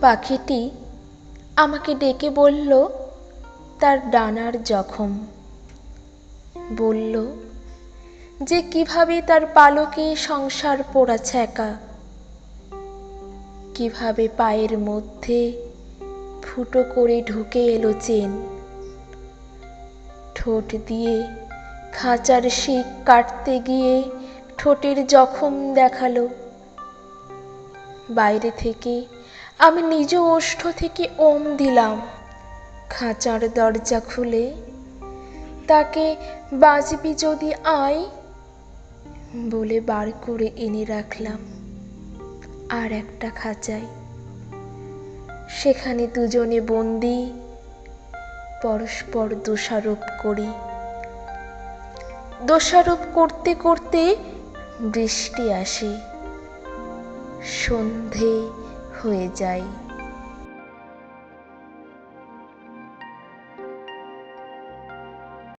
পাখিটি আমাকে ডেকে বলল তার ডানার জখম, বলল যে কিভাবে তার পালকে সংসার পোড়াছে একা, কিভাবে পায়ের মধ্যে ফুটো করে ঢুকে এলো চেন, ঠোঁট দিয়ে খাঁচার শিক কাটতে গিয়ে ঠোঁটের জখম দেখালো। বাইরে থেকে আমি নিজ ওষ্ঠ থেকে ওম দিলাম, খাঁচার দরজা খুলে তাকে বাঁচবি যদি আয় বলে বার করে এনে রাখলাম আর একটা খাঁচায়। সেখানে দুজনে বন্দি, পরস্পর দোষারোপ করি। দোষারোপ করতে করতে বৃষ্টি আসে, সন্ধে হয়ে যায়।